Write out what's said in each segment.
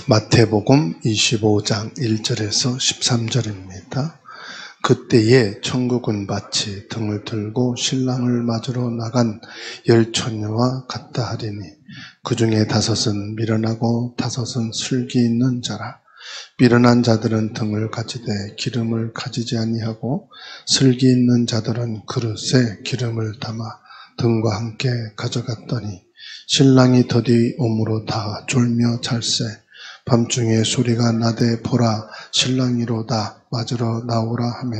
마태복음 25장 1절에서 13절입니다. 그때에 천국은 마치 등을 들고 신랑을 맞으러 나간 10처녀와 같다 하리니 그 중에 5은 미련하고 5은 슬기 있는 자라. 미련한 자들은 등을 가지되 기름을 가지지 아니하고 슬기 있는 자들은 그릇에 기름을 담아 등과 함께 가져갔더니 신랑이 더디 오므로 다 졸며 잘세. 밤중에 소리가 나되 보라 신랑이로다 맞으러 나오라 하매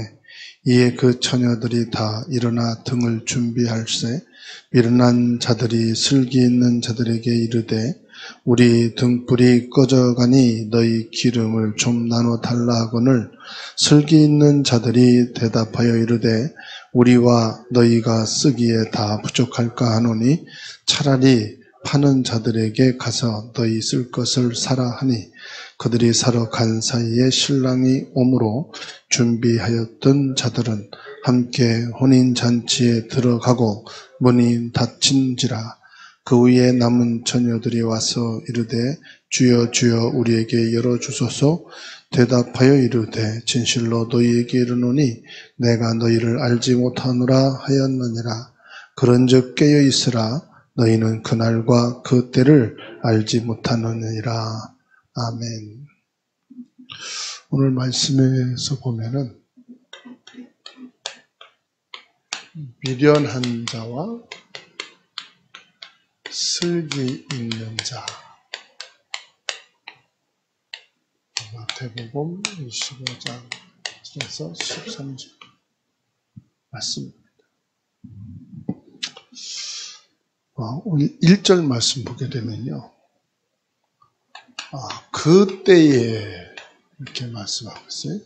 이에 그 처녀들이 다 일어나 등을 준비할세. 미련한 자들이 슬기 있는 자들에게 이르되 우리 등불이 꺼져가니 너희 기름을 좀 나눠 달라 하거늘 슬기 있는 자들이 대답하여 이르되 우리와 너희가 쓰기에 다 부족할까 하노니 차라리 파는 자들에게 가서 너희 쓸 것을 사라 하니 그들이 사러 간 사이에 신랑이 오므로 준비하였던 자들은 함께 혼인잔치에 들어가고 문이 닫힌지라. 그 후에 남은 처녀들이 와서 이르되 주여 주여 우리에게 열어주소서. 대답하여 이르되 진실로 너희에게 이르노니 내가 너희를 알지 못하노라 하였느니라. 그런즉 깨어 있으라. 너희는 그날과 그 때를 알지 못하느니라. 아멘. 오늘 말씀에서 보면은 미련한 자와 슬기 있는 자, 마태복음 25장에서 13절 말씀입니다. 오늘 1절 말씀 보게 되면요. 그때에 이렇게 말씀하고 있어요.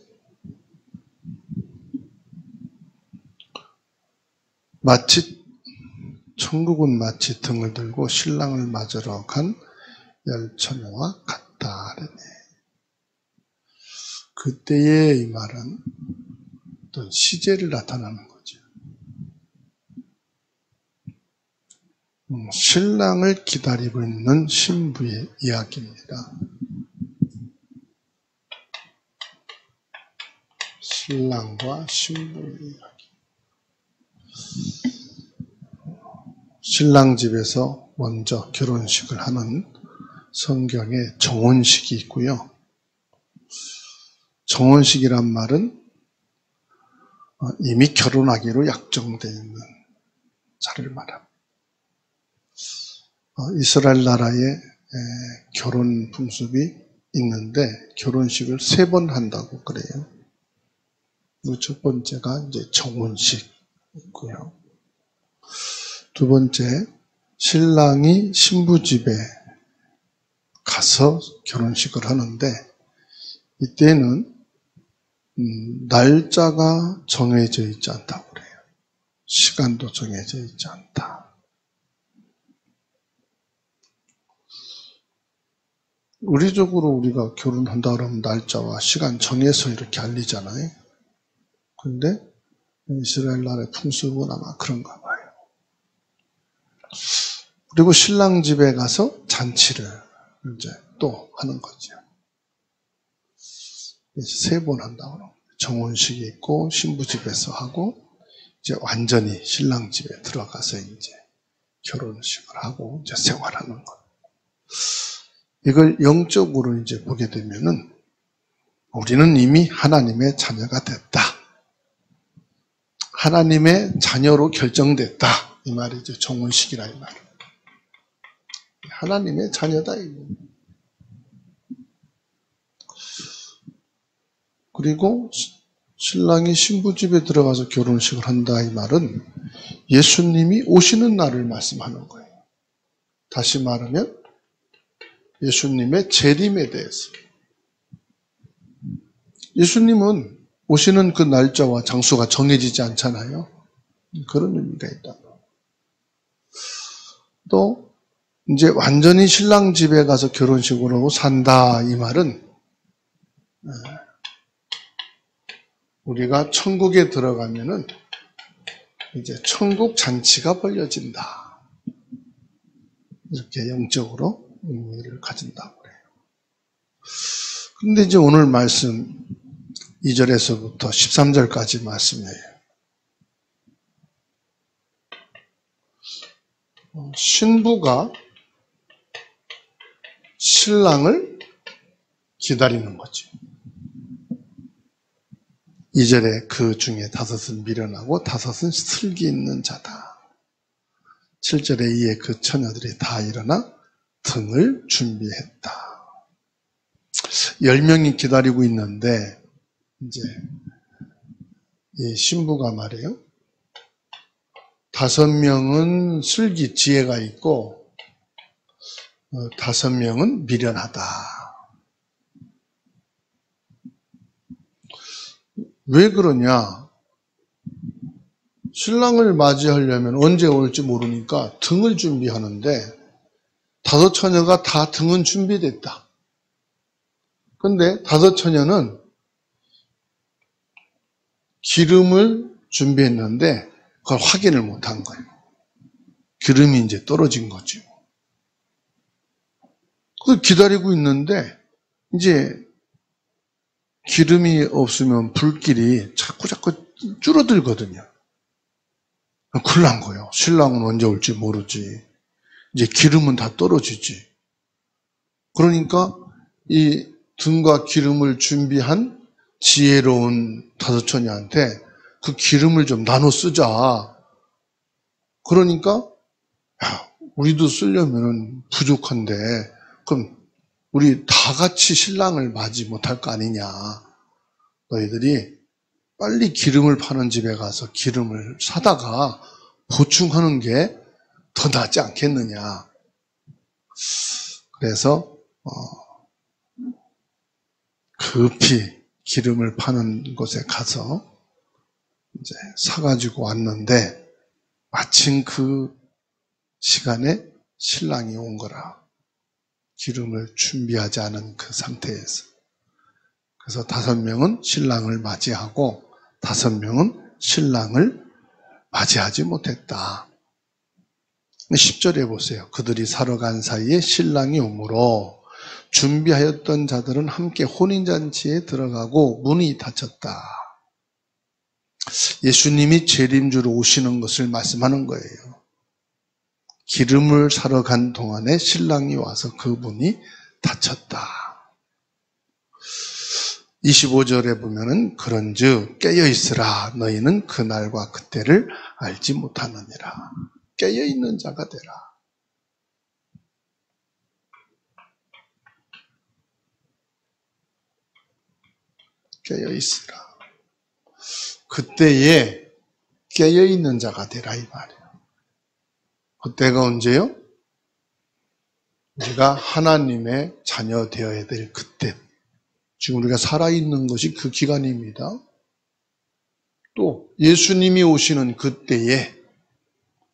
천국은 마치 등을 들고 신랑을 맞으러 간 10처녀와 같다. 그때에 이 말은 어떤 시제를 나타나는 거죠. 신랑을 기다리고 있는 신부의 이야기입니다. 신랑과 신부의 이야기. 신랑 집에서 먼저 결혼식을 하는 성경에 정혼식이 있고요. 정혼식이란 말은 이미 결혼하기로 약정되어 있는 자를 말합니다. 이스라엘 나라에 결혼 풍습이 있는데 결혼식을 3번 한다고 그래요. 첫 번째가 이제 정혼식이고요. 두 번째, 신랑이 신부 집에 가서 결혼식을 하는데 이때는 날짜가 정해져 있지 않다고 그래요. 시간도 정해져 있지 않다. 의리적으로 우리가 결혼한다 그러면 날짜와 시간 정해서 이렇게 알리잖아요. 그런데 이스라엘 나라의 풍습은 아마 그런가 봐요. 그리고 신랑 집에 가서 잔치를 이제 또 하는 거죠. 3번 한다고 그러고 정혼식이 있고 신부 집에서 하고 이제 완전히 신랑 집에 들어가서 이제 결혼식을 하고 이제 생활하는 것. 이걸 영적으로 이제 보게 되면은 우리는 이미 하나님의 자녀가 됐다. 하나님의 자녀로 결정됐다. 이 말이죠. 정혼식이라 이 말은. 하나님의 자녀다. 그리고 신랑이 신부 집에 들어가서 결혼식을 한다. 이 말은 예수님이 오시는 날을 말씀하는 거예요. 다시 말하면 예수님의 재림에 대해서. 예수님은 오시는 그 날짜와 장소가 정해지지 않잖아요. 그런 의미가 있다. 또 이제 완전히 신랑 집에 가서 결혼식을 하고 산다. 이 말은 우리가 천국에 들어가면은 이제 천국 잔치가 벌려진다. 이렇게 영적으로 의미를 가진다고 그래요. 근데 이제 오늘 말씀 2절에서부터 13절까지 말씀이에요. 신부가 신랑을 기다리는 거죠. 2절에 그 중에 5은 미련하고 5은 슬기 있는 자다. 7절에 이에 그 처녀들이 다 일어나 등을 준비했다. 10명이 기다리고 있는데 이제 이 신부가 말이에요. 5명은 슬기 지혜가 있고 5명은 미련하다. 왜 그러냐? 신랑을 맞이하려면 언제 올지 모르니까 등을 준비하는데 5 처녀가 다 등은 준비됐다. 근데 5 처녀는 기름을 준비했는데 그걸 확인을 못한 거예요. 기름이 이제 떨어진 거죠. 그걸 기다리고 있는데 이제 기름이 없으면 불길이 자꾸 줄어들거든요. 큰일 난 거예요. 신랑은 언제 올지 모르지. 이제 기름은 다 떨어지지. 그러니까 이 등과 기름을 준비한 지혜로운 5 처녀한테 그 기름을 좀 나눠 쓰자. 그러니까 야, 우리도 쓰려면 부족한데 그럼 우리 다 같이 신랑을 맞이 못할 거 아니냐. 너희들이 빨리 기름을 파는 집에 가서 기름을 사다가 보충하는 게 더 낫지 않겠느냐. 그래서 급히 기름을 파는 곳에 가서 이제 사가지고 왔는데 마침 그 시간에 신랑이 온 거라. 기름을 준비하지 않은 그 상태에서. 그래서 5명은 신랑을 맞이하고 5명은 신랑을 맞이하지 못했다. 10절에 보세요. 그들이 사러 간 사이에 신랑이 오므로 준비하였던 자들은 함께 혼인잔치에 들어가고 문이 닫혔다. 예수님이 재림주로 오시는 것을 말씀하는 거예요. 기름을 사러 간 동안에 신랑이 와서 그 문이 닫혔다. 25절에 보면은 그런즉 깨어있으라 너희는 그날과 그때를 알지 못하느니라. 깨어있는 자가 되라. 깨어있으라. 그때에 깨어있는 자가 되라 이 말이에요. 그때가 언제요? 우리가 하나님의 자녀 되어야 될 그때. 지금 우리가 살아있는 것이 그 기간입니다. 또 예수님이 오시는 그때에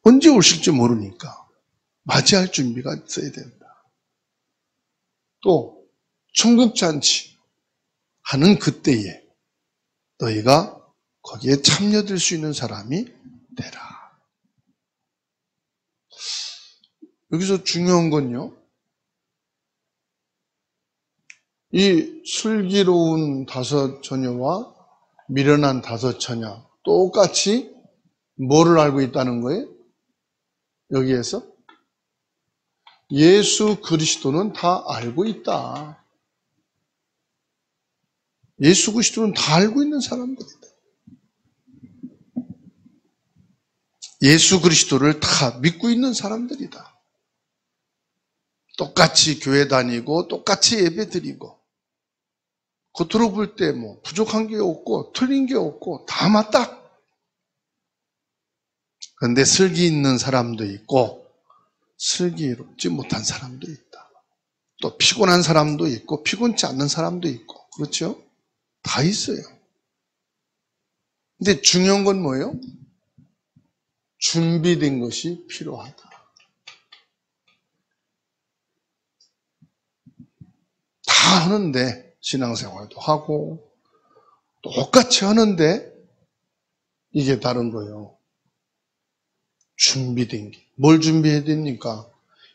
언제 오실지 모르니까 맞이할 준비가 있어야 된다. 또 천국잔치 하는 그때에 너희가 거기에 참여될 수 있는 사람이 되라. 여기서 중요한 건요. 이 슬기로운 5 처녀와 미련한 5 처녀 똑같이 뭐를 알고 있다는 거예요? 여기에서 예수 그리스도는 다 알고 있다. 예수 그리스도는 다 알고 있는 사람들이다. 예수 그리스도를 다 믿고 있는 사람들이다. 똑같이 교회 다니고 똑같이 예배 드리고 겉으로 볼 때 뭐 부족한 게 없고 틀린 게 없고 다 맞다. 그런데 슬기 있는 사람도 있고 슬기롭지 못한 사람도 있다. 또 피곤한 사람도 있고 피곤치 않는 사람도 있고 그렇죠? 다 있어요. 근데 중요한 건 뭐예요? 준비된 것이 필요하다. 다 하는데 신앙생활도 하고 똑같이 하는데 이게 다른 거예요. 준비된 게. 뭘 준비해야 됩니까?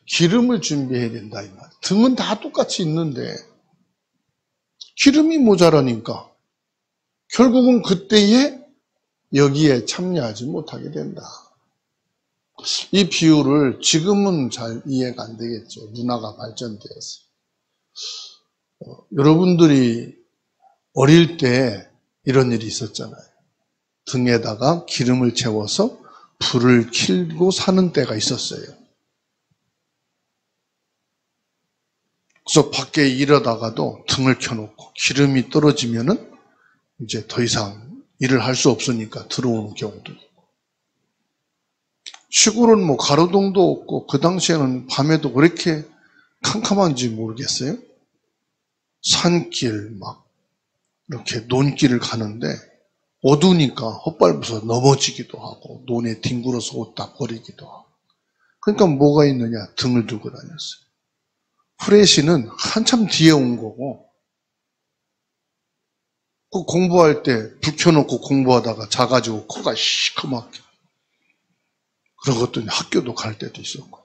기름을 준비해야 된다 이 말. 등은 다 똑같이 있는데 기름이 모자라니까 결국은 그때에 여기에 참여하지 못하게 된다. 이 비유를 지금은 잘 이해가 안 되겠죠. 문화가 발전되어서. 여러분들이 어릴 때 이런 일이 있었잖아요. 등에다가 기름을 채워서 불을 켜고 사는 때가 있었어요. 그래서 밖에 일하다가도 등을 켜놓고 기름이 떨어지면은 이제 더 이상 일을 할 수 없으니까 들어오는 경우도 있고. 시골은 뭐 가로등도 없고 그 당시에는 밤에도 그렇게 캄캄한지 모르겠어요. 산길 막 이렇게 논길을 가는데 어두우니까 헛밟아서 넘어지기도 하고 논에 뒹굴어서 옷 다 버리기도 하고. 그러니까 뭐가 있느냐? 등을 들고 다녔어요. 후레쉬는 한참 뒤에 온 거고 그 공부할 때 불 켜놓고 공부하다가 자가지고 코가 시커멓게 그러고도 학교도 갈 때도 있었고.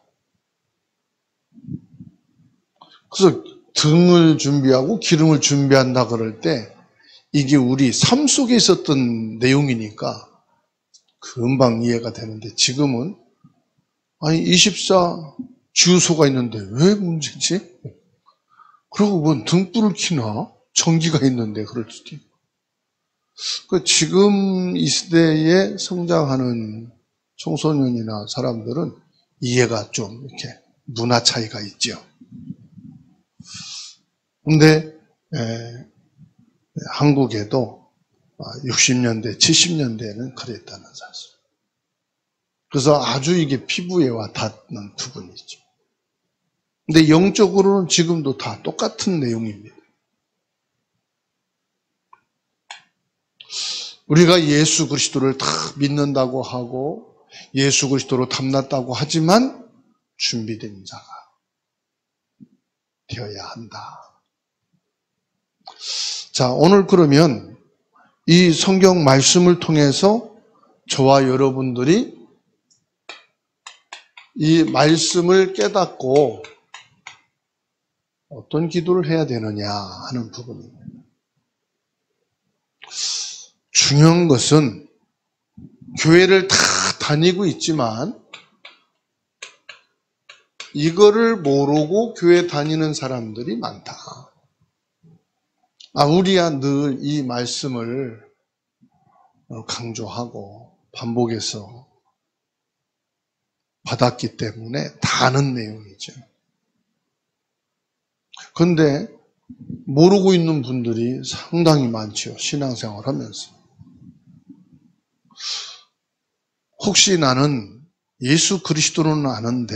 그래서 등을 준비하고 기름을 준비한다 그럴 때 이게 우리 삶 속에 있었던 내용이니까 금방 이해가 되는데 지금은 아니 24 주유소가 있는데 왜 문제지? 그리고 뭔 등불을 켜나? 전기가 있는데 그럴 수도 있고. 지금 이 시대에 성장하는 청소년이나 사람들은 이해가 좀 이렇게 문화 차이가 있죠. 근데 한국에도 60년대, 70년대에는 그랬다는 사실. 그래서 아주 이게 피부에 와 닿는 부분이죠. 근데 영적으로는 지금도 다 똑같은 내용입니다. 우리가 예수 그리스도를 다 믿는다고 하고 예수 그리스도로 담났다고 하지만 준비된 자가 되어야 한다. 자, 오늘 그러면 이 성경 말씀을 통해서 저와 여러분들이 이 말씀을 깨닫고 어떤 기도를 해야 되느냐 하는 부분입니다. 중요한 것은 교회를 다 다니고 있지만 이거를 모르고 교회 다니는 사람들이 많다. 우리야 늘 이 말씀을 강조하고 반복해서 받았기 때문에 다 아는 내용이죠. 그런데 모르고 있는 분들이 상당히 많죠. 신앙생활 하면서. 혹시 나는 예수 그리스도는 아는데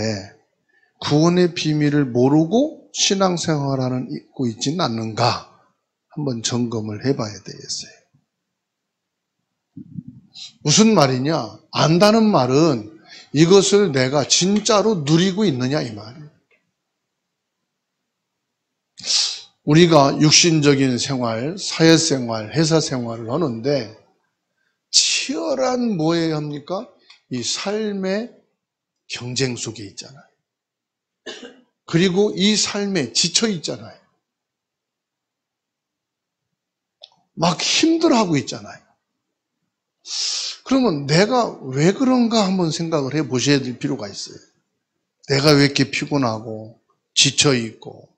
구원의 비밀을 모르고 신앙생활하고 있지는 않는가? 한번 점검을 해봐야 되겠어요. 무슨 말이냐? 안다는 말은 이것을 내가 진짜로 누리고 있느냐 이 말이에요. 우리가 육신적인 생활, 사회생활, 회사생활을 하는데 치열한 뭐에 합니까? 이 삶의 경쟁 속에 있잖아요. 그리고 이 삶에 지쳐 있잖아요. 막 힘들어하고 있잖아요. 그러면 내가 왜 그런가 한번 생각을 해보셔야 될 필요가 있어요. 내가 왜 이렇게 피곤하고 지쳐 있고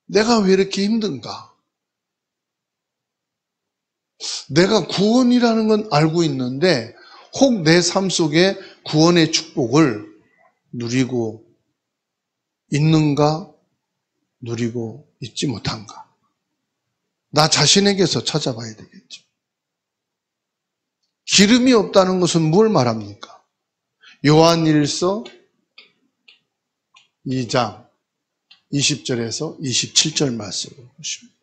내가 왜 이렇게 힘든가? 내가 구원이라는 건 알고 있는데 혹 내 삶 속에 구원의 축복을 누리고 있는가? 누리고 있지 못한가? 나 자신에게서 찾아봐야 되겠죠. 기름이 없다는 것은 뭘 말합니까? 요한일서 2장 20절에서 27절 말씀을 보십니다.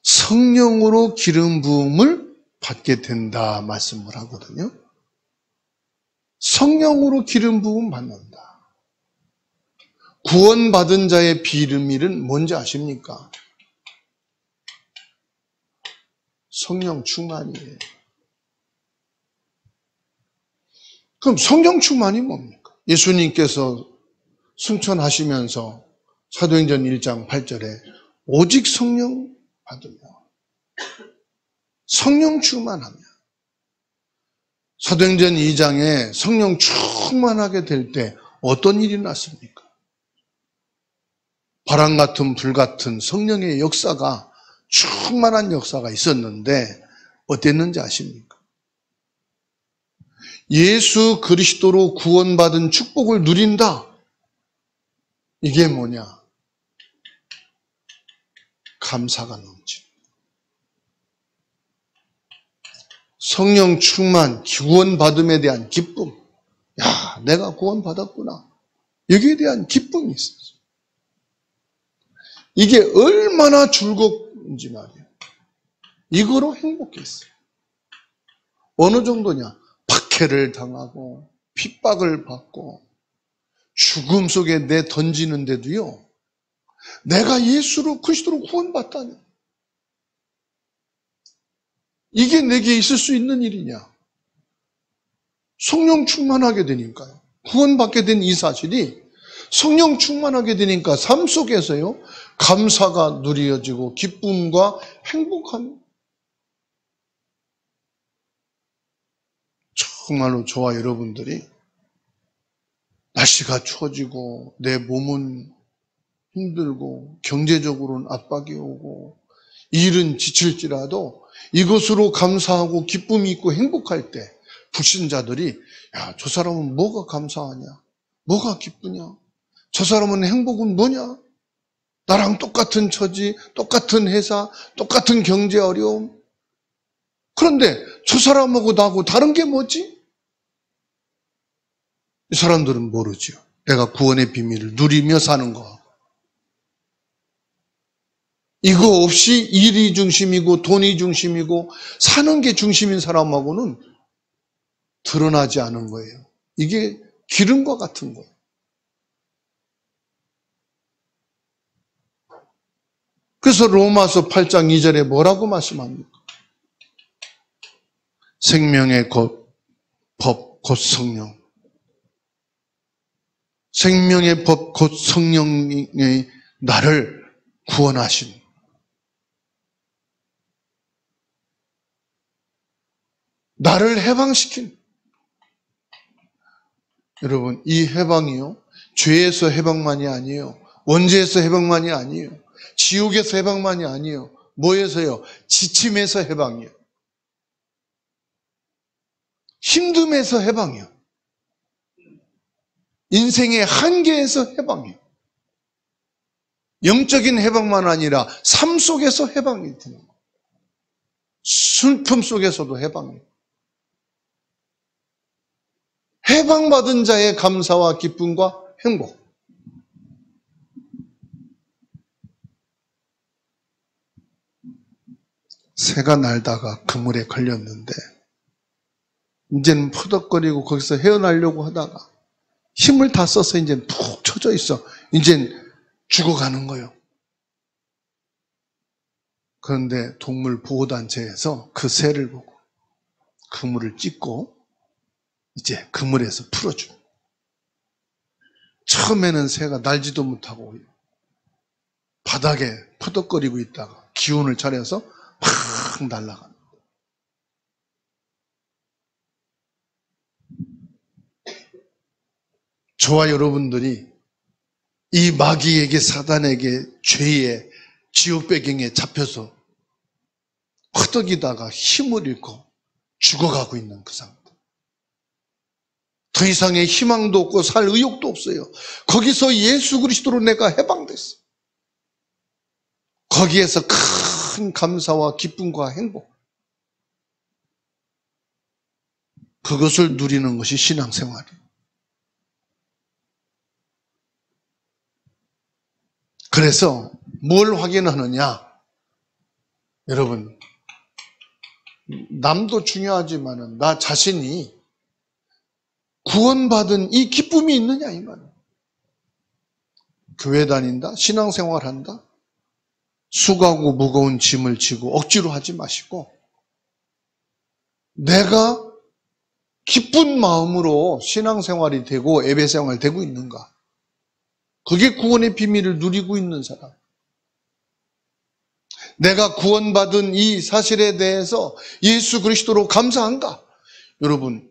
성령으로 기름 부음을 받게 된다 말씀을 하거든요. 성령으로 기름 부음 받는다. 구원받은 자의 비밀은 뭔지 아십니까? 성령 충만이에요. 그럼 성령 충만이 뭡니까? 예수님께서 승천하시면서 사도행전 1장 8절에 오직 성령 받으며 성령 충만하며, 사도행전 2장에 성령 충만하게 될 때 어떤 일이 났습니까? 바람 같은 불 같은 성령의 역사가, 충만한 역사가 있었는데 어땠는지 아십니까? 예수 그리스도로 구원받은 축복을 누린다. 이게 뭐냐? 감사가 넘치는. 성령 충만, 구원받음에 대한 기쁨. 야, 내가 구원받았구나. 여기에 대한 기쁨이 있었어요. 이게 얼마나 즐겁은지 말이에요. 이거로 행복했어요. 어느 정도냐? 박해를 당하고 핍박을 받고 죽음 속에 내 던지는데도요, 내가 예수로 그리스도로 구원받다니, 이게 내게 있을 수 있는 일이냐? 성령 충만하게 되니까요. 구원받게 된 이 사실이 성령 충만하게 되니까 삶 속에서요, 감사가 누려지고 기쁨과 행복함. 정말로 저와 여러분들이 날씨가 추워지고 내 몸은 힘들고 경제적으로는 압박이 오고 일은 지칠지라도 이것으로 감사하고 기쁨이 있고 행복할 때 불신자들이, 야, 저 사람은 뭐가 감사하냐? 뭐가 기쁘냐? 저 사람은 행복은 뭐냐? 나랑 똑같은 처지, 똑같은 회사, 똑같은 경제 어려움. 그런데 저 사람하고 나하고 다른 게 뭐지? 이 사람들은 모르죠. 내가 구원의 비밀을 누리며 사는 거. 이거 없이 일이 중심이고 돈이 중심이고 사는 게 중심인 사람하고는 드러나지 않은 거예요. 이게 기름과 같은 거예요. 그래서 로마서 8장 2절에 뭐라고 말씀합니까? 생명의 법, 곧 성령. 생명의 법, 곧 성령이 나를 구원하신. 나를 해방시킨. 여러분, 이 해방이요, 죄에서 해방만이 아니에요. 원죄에서 해방만이 아니에요. 지옥에서 해방만이 아니에요. 뭐에서요? 지침에서 해방이에요. 힘듦에서 해방이에요. 인생의 한계에서 해방이에요. 영적인 해방만 아니라 삶 속에서 해방이 되는 거예요. 슬픔 속에서도 해방이에요. 해방받은 자의 감사와 기쁨과 행복. 새가 날다가 그물에 걸렸는데 이제는 퍼덕거리고 거기서 헤어나려고 하다가 힘을 다 써서 이제 푹 쳐져 있어. 이제 죽어가는 거예요. 그런데 동물보호단체에서 그 새를 보고 그물을 찢고 이제 그물에서 풀어줘. 처음에는 새가 날지도 못하고 바닥에 퍼덕거리고 있다가 기운을 차려서 팍 날아간다. 저와 여러분들이 이 마귀에게, 사단에게, 죄의 지옥 배경에 잡혀서 허덕이다가 힘을 잃고 죽어가고 있는 그 상태. 더 이상의 희망도 없고 살 의욕도 없어요. 거기서 예수 그리스도로 내가 해방됐어. 거기에서 큰 감사와 기쁨과 행복, 그것을 누리는 것이 신앙생활이에요. 그래서 뭘 확인하느냐? 여러분, 남도 중요하지만 나 자신이 구원받은 이 기쁨이 있느냐 이 말이에요. 교회 다닌다, 신앙생활한다, 수고하고 무거운 짐을 지고 억지로 하지 마시고 내가 기쁜 마음으로 신앙생활이 되고 예배생활이 되고 있는가? 그게 구원의 비밀을 누리고 있는 사람. 내가 구원받은 이 사실에 대해서 예수 그리스도로 감사한가? 여러분,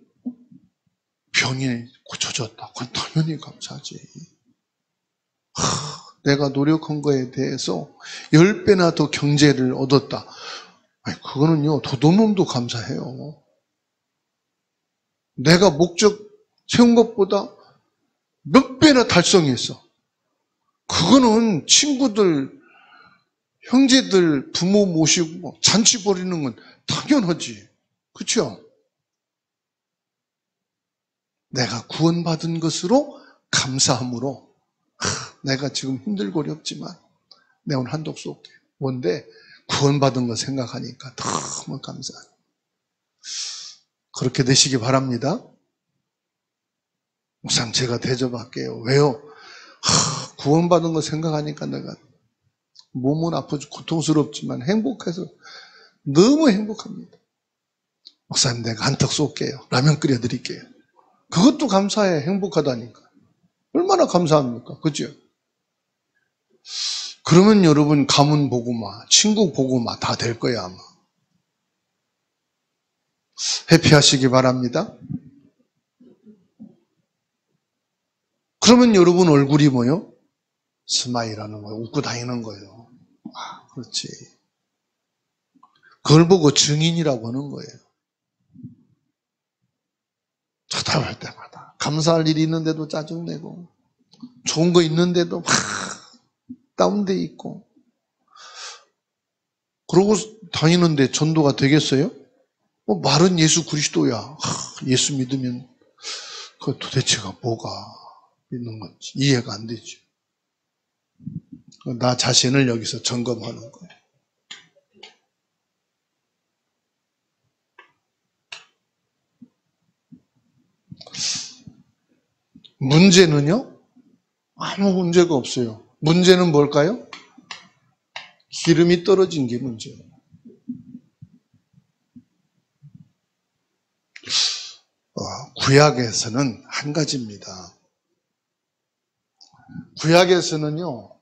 병이 고쳐졌다. 그건 당연히 감사하지. 내가 노력한 거에 대해서 10배나 더 경제를 얻었다. 아니, 그거는요, 도둑놈도 감사해요. 내가 목적 세운 것보다 몇 배나 달성했어. 그거는 친구들, 형제들, 부모 모시고 잔치 벌이는 건 당연하지. 그렇죠? 내가 구원받은 것으로 감사함으로 내가 지금 힘들고 어렵지만 내 오늘 한독 쏠게. 뭔데? 구원받은 거 생각하니까 너무 감사해. 그렇게 되시기 바랍니다. 목사님 제가 대접할게요. 왜요? 구원받은 거 생각하니까 내가 몸은 아프고 고통스럽지만 행복해서 너무 행복합니다. 목사님 내가 한턱 쏠게요. 라면 끓여드릴게요. 그것도 감사해. 행복하다니까. 얼마나 감사합니까? 그죠? 그러면 여러분 가문 복음화, 친구 복음화 다 될 거야 아마. 회피하시기 바랍니다. 그러면 여러분 얼굴이 뭐요? 스마일하는 거예요. 웃고 다니는 거예요. 아, 그렇지. 그걸 보고 증인이라고 하는 거예요. 쳐다볼 때마다 감사할 일이 있는데도 짜증내고 좋은 거 있는데도 막 다운돼 있고 그러고 다니는데 전도가 되겠어요? 말은 예수 그리스도야. 예수 믿으면 그 도대체가 뭐가 있는 건지 이해가 안 되죠. 나 자신을 여기서 점검하는 거예요. 문제는요? 아무 문제가 없어요. 문제는 뭘까요? 기름이 떨어진 게 문제예요. 구약에서는 한 가지입니다. 구약에서는요,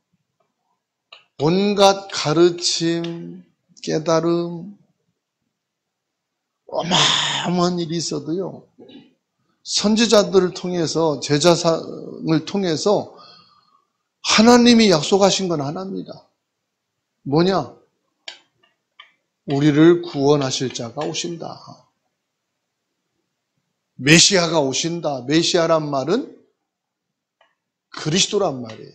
온갖 가르침, 깨달음, 어마어마한 일이 있어도요, 선지자들을 통해서, 제자상을 통해서 하나님이 약속하신 건 하나입니다. 뭐냐? 우리를 구원하실 자가 오신다. 메시아가 오신다. 메시아란 말은 그리스도란 말이에요.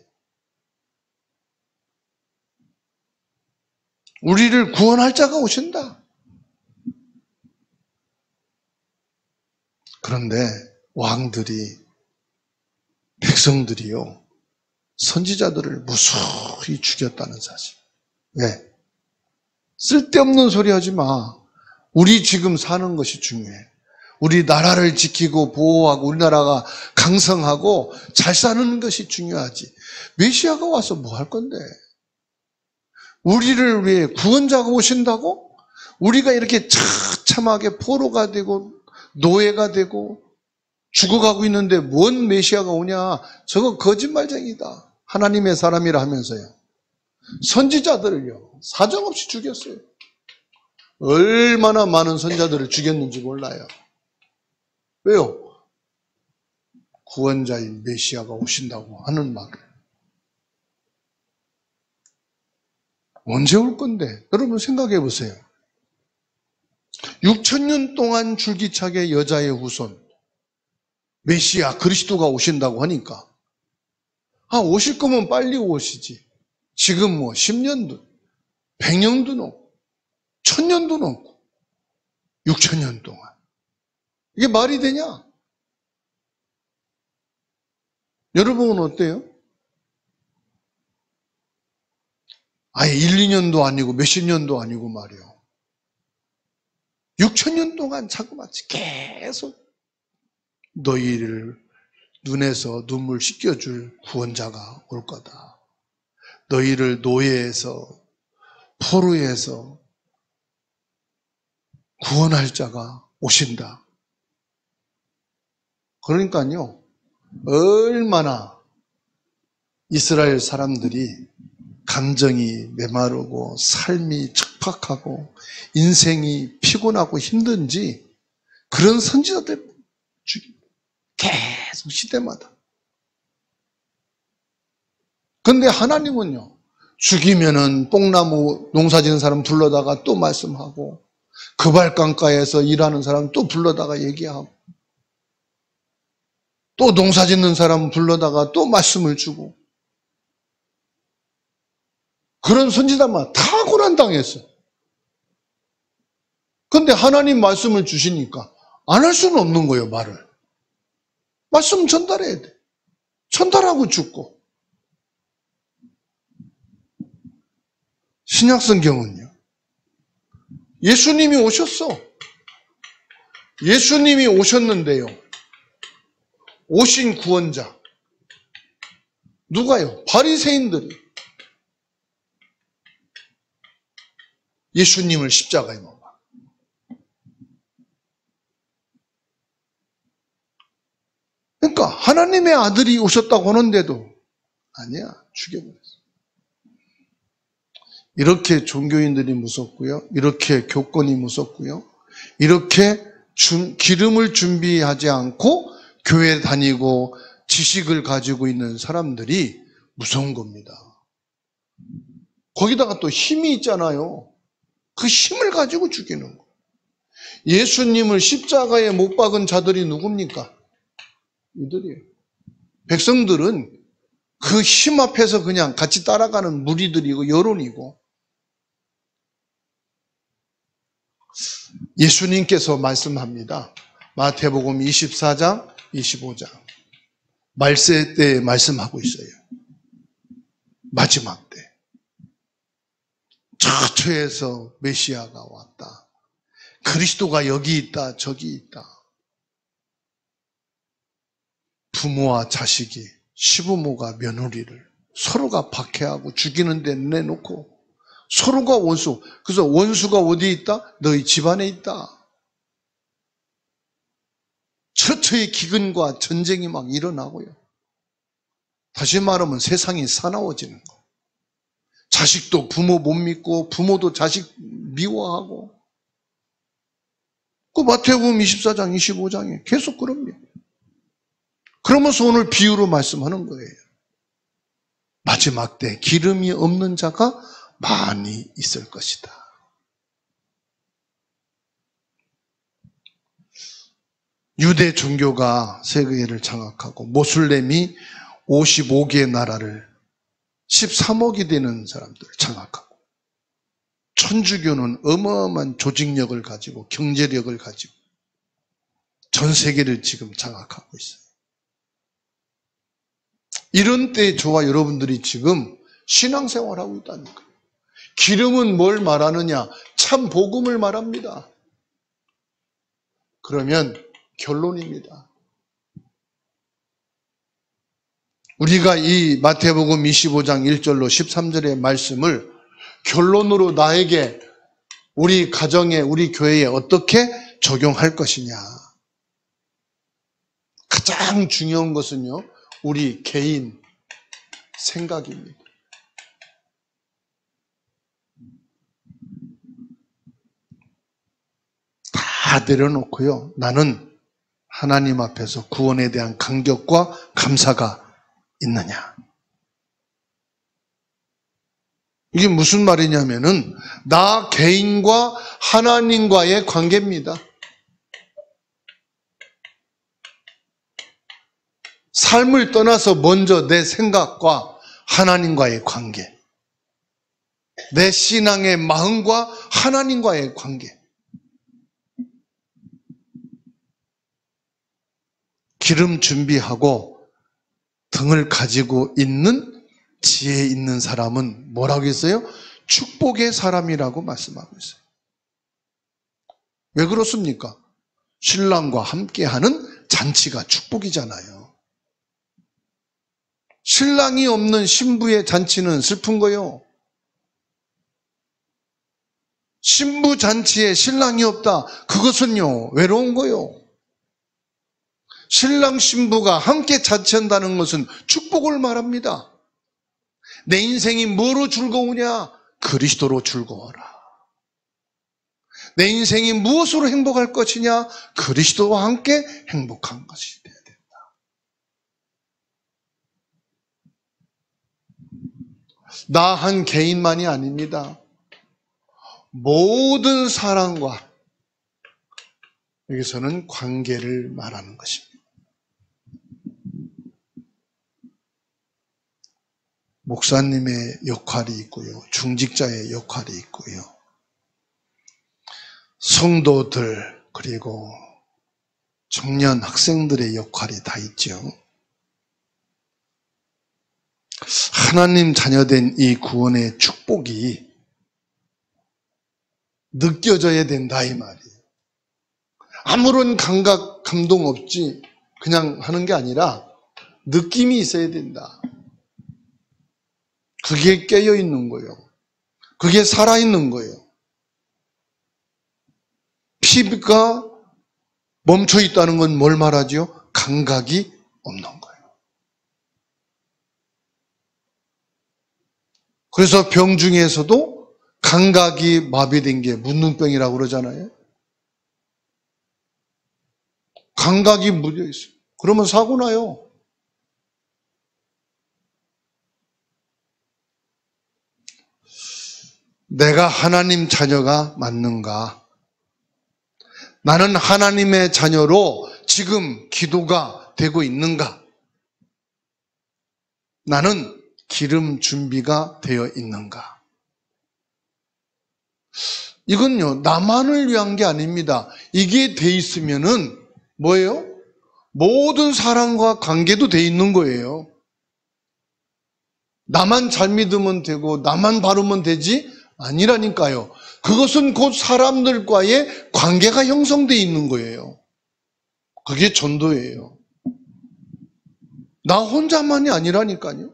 우리를 구원할 자가 오신다. 그런데 왕들이, 백성들이요, 선지자들을 무수히 죽였다는 사실. 왜? 쓸데없는 소리 하지 마. 우리 지금 사는 것이 중요해. 우리 나라를 지키고 보호하고 우리나라가 강성하고 잘 사는 것이 중요하지. 메시아가 와서 뭐 할 건데? 우리를 위해 구원자가 오신다고? 우리가 이렇게 처참하게 포로가 되고 노예가 되고 죽어가고 있는데 뭔 메시아가 오냐? 저거 거짓말쟁이다. 하나님의 사람이라 하면서요. 선지자들을요, 사정없이 죽였어요. 얼마나 많은 선지자들을 죽였는지 몰라요. 왜요? 구원자인 메시아가 오신다고 하는 말을. 언제 올 건데? 여러분 생각해 보세요. 6,000년 동안 줄기차게 여자의 후손, 메시아 그리스도가 오신다고 하니까 오실 거면 빨리 오시지. 지금 뭐 10년도, 100년도 넘고 1000년도 넘고 6,000년 동안 이게 말이 되냐? 여러분은 어때요? 아예 1, 2년도 아니고 몇십 년도 아니고 말이요. 6,000년 동안 자그마치 계속 너희를 눈에서 눈물 씻겨줄 구원자가 올 거다. 너희를 노예에서, 포로에서 구원할 자가 오신다. 그러니까요, 얼마나 이스라엘 사람들이 감정이 메마르고 삶이 척박하고 인생이 피곤하고 힘든지 그런 선지자들 계속 시대마다. 근데 하나님은요, 죽이면은 뽕나무 농사 지는 사람 불러다가 또 말씀하고, 그발강가에서 일하는 사람 또 불러다가 얘기하고, 또 농사 짓는 사람 불러다가 또 말씀을 주고, 그런 선지자만 다 고난당했어. 근데 하나님 말씀을 주시니까 안 할 수는 없는 거예요, 말을. 말씀 전달해야 돼. 전달하고 죽고. 신약성경은요, 예수님이 오셨어. 예수님이 오셨는데요, 오신 구원자 누가요? 바리새인들이 예수님을 십자가에 못 박아. 그러니까 하나님의 아들이 오셨다고 하는데도 아니야, 죽여버렸어. 이렇게 종교인들이 무섭고요, 이렇게 교권이 무섭고요, 이렇게 기름을 준비하지 않고 교회 다니고 지식을 가지고 있는 사람들이 무서운 겁니다. 거기다가 또 힘이 있잖아요. 그 힘을 가지고 죽이는 거. 예수님을 십자가에 못 박은 자들이 누굽니까? 이들이에요. 백성들은 그 힘 앞에서 그냥 같이 따라가는 무리들이고 여론이고, 예수님께서 말씀합니다. 마태복음 24장, 25장. 말세 때 말씀하고 있어요. 마지막 때. 저처에서 메시아가 왔다. 그리스도가 여기 있다, 저기 있다. 부모와 자식이, 시부모가 며느리를 서로가 박해하고 죽이는 데 내놓고 서로가 원수. 그래서 원수가 어디에 있다? 너희 집안에 있다. 처처의 기근과 전쟁이 막 일어나고요. 다시 말하면 세상이 사나워지는 거. 자식도 부모 못 믿고 부모도 자식 미워하고. 그 마태복음 24장, 25장에 계속 그럽니다. 그러면서 오늘 비유로 말씀하는 거예요. 마지막 때 기름이 없는 자가 많이 있을 것이다. 유대 종교가 세계를 장악하고 모슬렘이 55개의 나라를 13억이 되는 사람들을 장악하고, 천주교는 어마어마한 조직력을 가지고 경제력을 가지고 전 세계를 지금 장악하고 있어요. 이런 때에 저와 여러분들이 지금 신앙생활하고 있다니까. 기름은 뭘 말하느냐? 참 복음을 말합니다. 그러면 결론입니다. 우리가 이 마태복음 25장 1절로 13절의 말씀을 결론으로 나에게, 우리 가정에, 우리 교회에 어떻게 적용할 것이냐. 가장 중요한 것은요, 우리 개인 생각입니다. 다 내려놓고요, 나는 하나님 앞에서 구원에 대한 감격과 감사가 있느냐. 이게 무슨 말이냐면은 나 개인과 하나님과의 관계입니다. 삶을 떠나서 먼저 내 생각과 하나님과의 관계, 내 신앙의 마음과 하나님과의 관계. 기름 준비하고 등을 가지고 있는 지혜 있는 사람은 뭐라고 했어요? 축복의 사람이라고 말씀하고 있어요. 왜 그렇습니까? 신랑과 함께하는 잔치가 축복이잖아요. 신랑이 없는 신부의 잔치는 슬픈 거요. 신부 잔치에 신랑이 없다. 그것은요, 외로운 거요. 신랑 신부가 함께 잔치한다는 것은 축복을 말합니다. 내 인생이 뭐로 즐거우냐? 그리스도로 즐거워라. 내 인생이 무엇으로 행복할 것이냐? 그리스도와 함께 행복한 것이 되어야 된다. 나 한 개인만이 아닙니다. 모든 사람과, 여기서는 관계를 말하는 것입니다. 목사님의 역할이 있고요. 중직자의 역할이 있고요. 성도들, 그리고 청년 학생들의 역할이 다 있죠. 하나님 자녀된 이 구원의 축복이 느껴져야 된다 이 말이에요. 아무런 감각, 감동 없이 그냥 하는 게 아니라 느낌이 있어야 된다. 그게 깨어있는 거예요. 그게 살아있는 거예요. 피부가 멈춰있다는 건 뭘 말하죠? 감각이 없는 거예요. 그래서 병 중에서도 감각이 마비된 게 문둥병이라고 그러잖아요. 감각이 무뎌있어요. 그러면 사고 나요. 내가 하나님 자녀가 맞는가? 나는 하나님의 자녀로 지금 기도가 되고 있는가? 나는 기름 준비가 되어 있는가? 이건요, 나만을 위한 게 아닙니다. 이게 돼 있으면은 뭐예요? 모든 사람과 관계도 돼 있는 거예요. 나만 잘 믿으면 되고 나만 바르면 되지 아니라니까요. 그것은 곧 사람들과의 관계가 형성되어 있는 거예요. 그게 전도예요. 나 혼자만이 아니라니까요.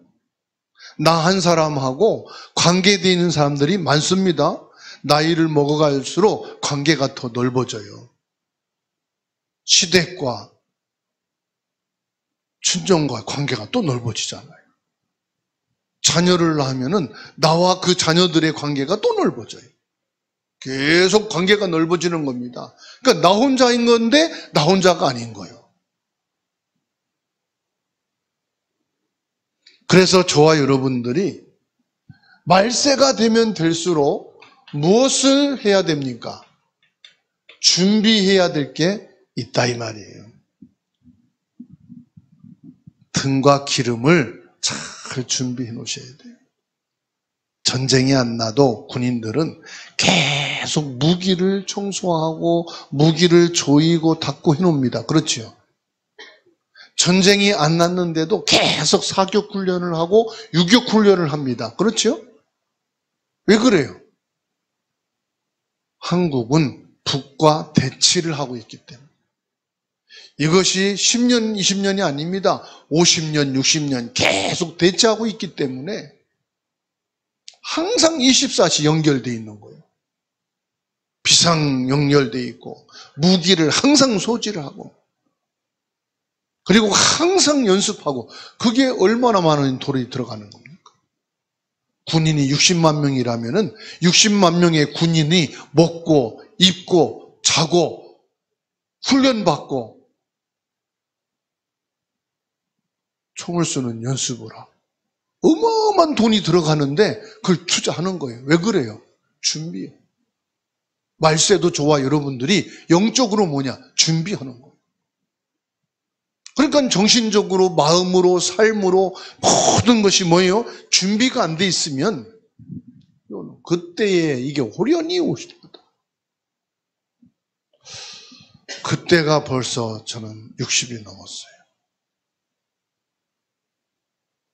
나 한 사람하고 관계되어 있는 사람들이 많습니다. 나이를 먹어갈수록 관계가 더 넓어져요. 시댁과 친정과 관계가 또 넓어지잖아요. 자녀를 낳으면은 나와 그 자녀들의 관계가 또 넓어져요. 계속 관계가 넓어지는 겁니다. 그러니까 나 혼자인 건데 나 혼자가 아닌 거예요. 그래서 저와 여러분들이 말세가 되면 될수록 무엇을 해야 됩니까? 준비해야 될 게 있다 이 말이에요. 등과 기름을 잘 준비해 놓으셔야 돼요. 전쟁이 안 나도 군인들은 계속 무기를 청소하고 무기를 조이고 닦고 해놓습니다. 그렇죠? 전쟁이 안 났는데도 계속 사격 훈련을 하고 유격 훈련을 합니다. 그렇죠? 왜 그래요? 한국은 북과 대치를 하고 있기 때문에. 이것이 10년, 20년이 아닙니다. 50년, 60년 계속 대치하고 있기 때문에 항상 24시 연결되어 있는 거예요. 비상 연결되어 있고 무기를 항상 소지를 하고 그리고 항상 연습하고 그게 얼마나 많은 돈이 들어가는 겁니까? 군인이 60만 명이라면은 60만 명의 군인이 먹고 입고 자고 훈련받고 총을 쏘는 연습을 하고 어마어마한 돈이 들어가는데 그걸 투자하는 거예요. 왜 그래요? 준비요. 말세도 저와 여러분들이 영적으로 뭐냐? 준비하는 거예요. 그러니까 정신적으로, 마음으로, 삶으로 모든 것이 뭐예요? 준비가 안 돼 있으면 그때에 이게 호련히 오십니다. 그때가 벌써 저는 60이 넘었어요.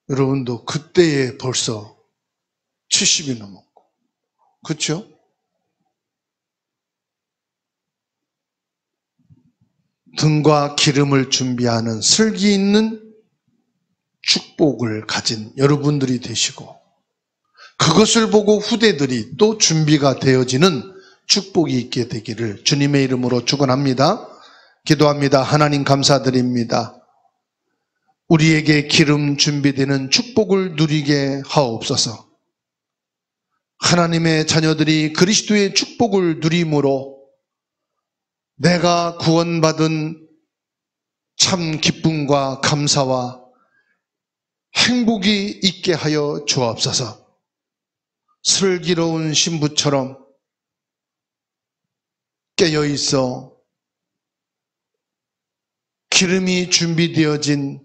여러분도 그때에 벌써 70이 넘었고, 그렇죠? 등과 기름을 준비하는 슬기 있는 축복을 가진 여러분들이 되시고 그것을 보고 후대들이 또 준비가 되어지는 축복이 있게 되기를 주님의 이름으로 축원합니다. 기도합니다. 하나님 감사드립니다. 우리에게 기름 준비되는 축복을 누리게 하옵소서. 하나님의 자녀들이 그리스도의 축복을 누림으로 내가 구원받은 참 기쁨과 감사와 행복이 있게 하여 주옵소서. 슬기로운 신부처럼 깨어있어 기름이 준비되어진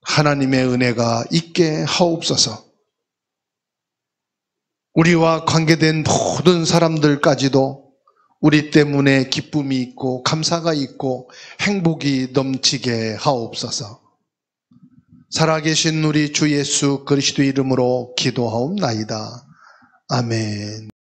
하나님의 은혜가 있게 하옵소서. 우리와 관계된 모든 사람들까지도 우리 때문에 기쁨이 있고 감사가 있고 행복이 넘치게 하옵소서. 살아계신 우리 주 예수 그리스도 이름으로 기도하옵나이다. 아멘.